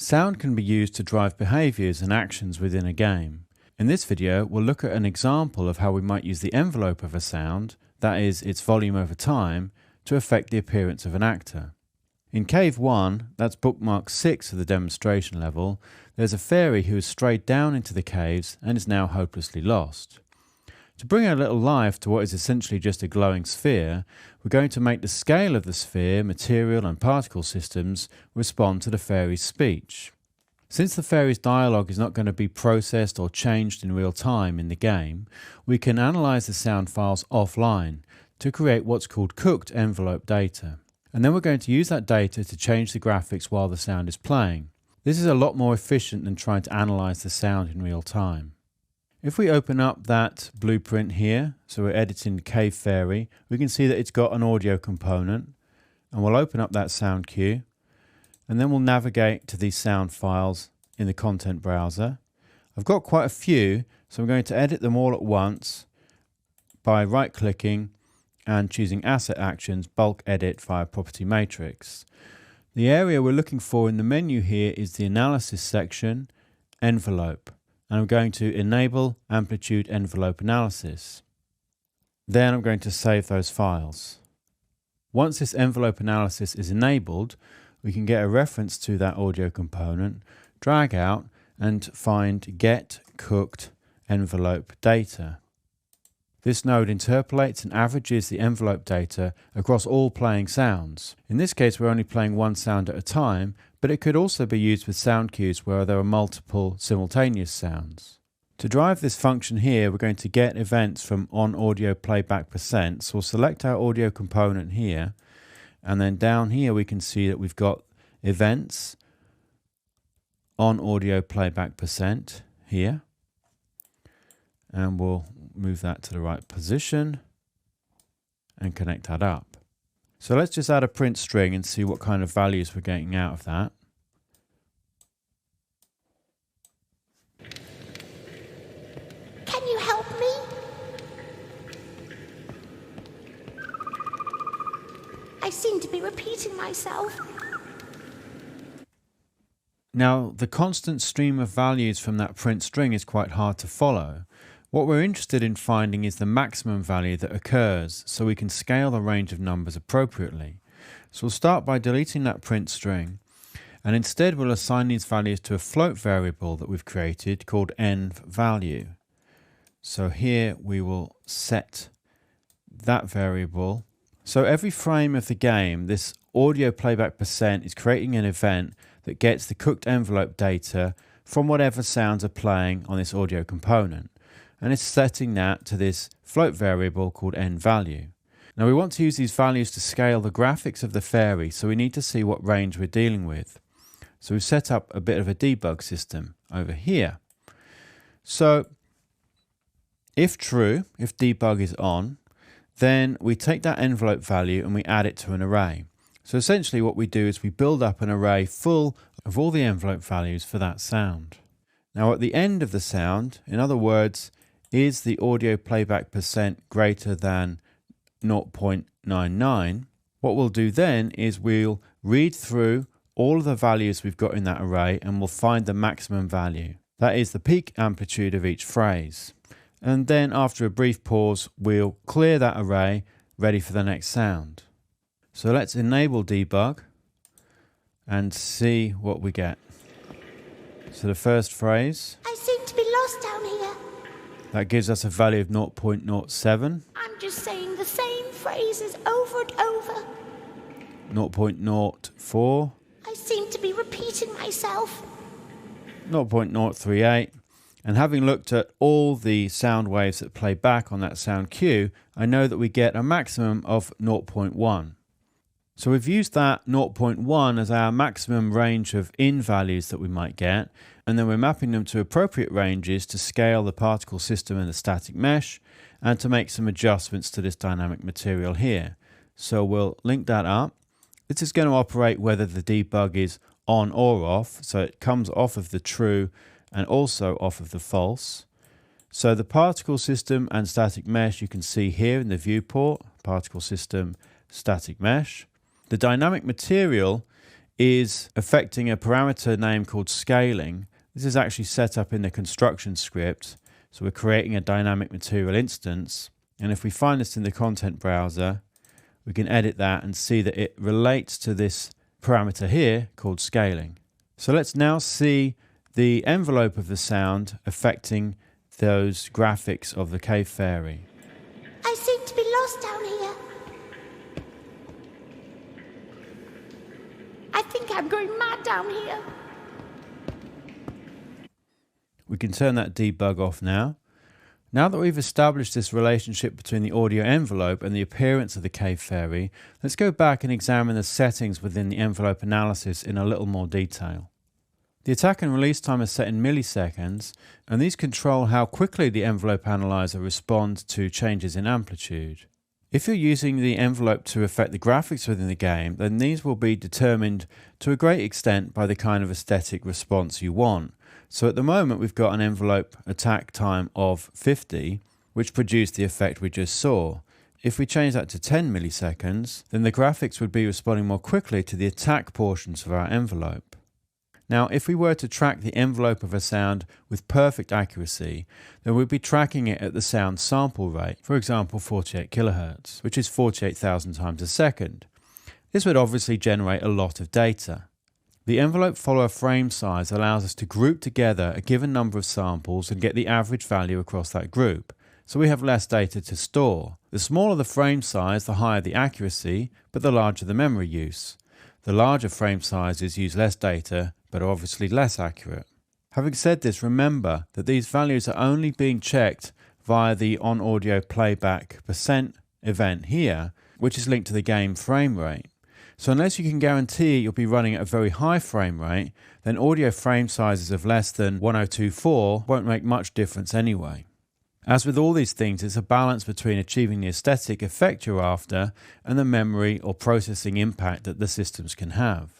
Sound can be used to drive behaviours and actions within a game. In this video, we'll look at an example of how we might use the envelope of a sound, that is, its volume over time, to affect the appearance of an actor. In Cave 1, that's bookmark 6 of the demonstration level, there's a fairy who has strayed down into the caves and is now hopelessly lost. To bring a little life to what is essentially just a glowing sphere, we're going to make the scale of the sphere, material and particle systems respond to the fairy's speech. Since the fairy's dialogue is not going to be processed or changed in real time in the game, we can analyse the sound files offline to create what's called cooked envelope data. And then we're going to use that data to change the graphics while the sound is playing. This is a lot more efficient than trying to analyse the sound in real time. If we open up that blueprint here, so we're editing Cave Fairy, we can see that it's got an audio component, and we'll open up that sound cue, and then we'll navigate to these sound files in the content browser. I've got quite a few, so I'm going to edit them all at once by right-clicking and choosing Asset Actions, Bulk Edit via Property Matrix. The area we're looking for in the menu here is the Analysis section, Envelope. And I'm going to enable amplitude envelope analysis. Then I'm going to save those files. Once this envelope analysis is enabled, we can get a reference to that audio component, drag out and find get cooked envelope data. This node interpolates and averages the envelope data across all playing sounds. In this case, we're only playing one sound at a time, but it could also be used with sound cues where there are multiple simultaneous sounds. To drive this function here, we're going to get events from onAudioPlayback%. So we'll select our audio component here, and then down here we can see that we've got events onAudioPlayback% here. And we'll move that to the right position and connect that up. So let's just add a print string and see what kind of values we're getting out of that. Can you help me? I seem to be repeating myself. Now, the constant stream of values from that print string is quite hard to follow. What we're interested in finding is the maximum value that occurs, so we can scale the range of numbers appropriately. So we'll start by deleting that print string, and instead we'll assign these values to a float variable that we've created called env_value. So here we will set that variable. So every frame of the game, this audio playback% is creating an event that gets the cooked envelope data from whatever sounds are playing on this audio component. And it's setting that to this float variable called env_value. Now we want to use these values to scale the graphics of the fairy, so we need to see what range we're dealing with. So we've set up a bit of a debug system over here. So if true, if debug is on, then we take that envelope value and we add it to an array. So essentially what we do is we build up an array full of all the envelope values for that sound. Now at the end of the sound, in other words, is the audio playback% greater than 0.99, what we'll do then is we'll read through all of the values we've got in that array and we'll find the maximum value. That is the peak amplitude of each phrase. And then after a brief pause, we'll clear that array, ready for the next sound. So let's enable debug and see what we get. So the first phrase, I seem to be lost down here. that gives us a value of 0.07, I'm just saying the same phrases over and over. 0.04, I seem to be repeating myself. 0.038, and having looked at all the sound waves that play back on that sound cue, I know that we get a maximum of 0.1. So we've used that 0.1 as our maximum range of in values that we might get, and then we're mapping them to appropriate ranges to scale the particle system and the static mesh, and to make some adjustments to this dynamic material here. So we'll link that up. This is going to operate whether the debug is on or off, so it comes off of the true and also off of the false. So the particle system and static mesh you can see here in the viewport, particle system, static mesh. The dynamic material is affecting a parameter name called scaling. This is actually set up in the construction script. So we're creating a dynamic material instance. And if we find this in the content browser, we can edit that and see that it relates to this parameter here called scaling. So let's now see the envelope of the sound affecting those graphics of the cave fairy. I seem to be lost down here. I think I'm going mad down here. We can turn that debug off now. Now that we've established this relationship between the audio envelope and the appearance of the cave fairy, let's go back and examine the settings within the envelope analysis in a little more detail. The attack and release time is set in milliseconds, and these control how quickly the envelope analyzer responds to changes in amplitude. If you're using the envelope to affect the graphics within the game, then these will be determined to a great extent by the kind of aesthetic response you want. So at the moment we've got an envelope attack time of 50, which produced the effect we just saw. If we change that to 10 milliseconds, then the graphics would be responding more quickly to the attack portions of our envelope. Now, if we were to track the envelope of a sound with perfect accuracy, then we'd be tracking it at the sound sample rate, for example 48 kHz, which is 48,000 times a second. This would obviously generate a lot of data. The envelope follower frame size allows us to group together a given number of samples and get the average value across that group, so we have less data to store. The smaller the frame size, the higher the accuracy, but the larger the memory use. The larger frame sizes use less data, but are obviously less accurate. Having said this, remember that these values are only being checked via the on-audio playback % event here, which is linked to the game frame rate. So unless you can guarantee you'll be running at a very high frame rate, then audio frame sizes of less than 1024 won't make much difference anyway. As with all these things, it's a balance between achieving the aesthetic effect you're after and the memory or processing impact that the systems can have.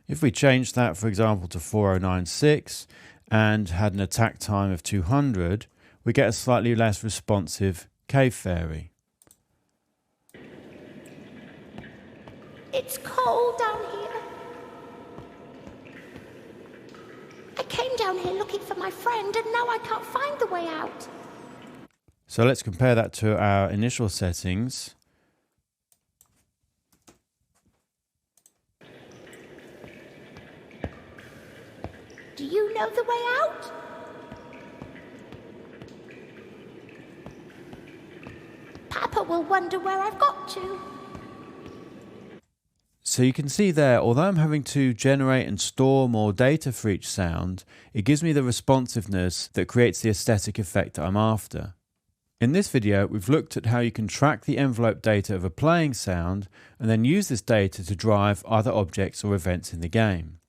If we change that, for example, to 4096 and had an attack time of 200, we get a slightly less responsive cave fairy. It's cold down here. I came down here looking for my friend, and now I can't find the way out. So let's compare that to our initial settings. Do you know the way out? Papa will wonder where I've got to. So you can see there, although I'm having to generate and store more data for each sound, it gives me the responsiveness that creates the aesthetic effect that I'm after. In this video, we've looked at how you can track the envelope data of a playing sound and then use this data to drive other objects or events in the game.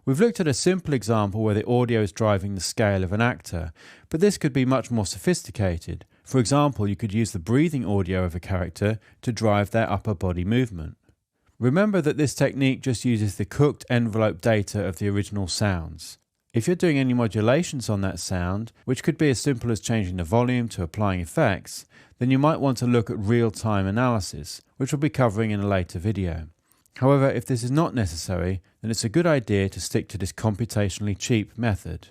We've looked at a simple example where the audio is driving the scale of an actor, but this could be much more sophisticated. For example, you could use the breathing audio of a character to drive their upper body movement. Remember that this technique just uses the cooked envelope data of the original sounds. If you're doing any modulations on that sound, which could be as simple as changing the volume to applying effects, then you might want to look at real-time analysis, which we'll be covering in a later video. However, if this is not necessary, then it's a good idea to stick to this computationally cheap method.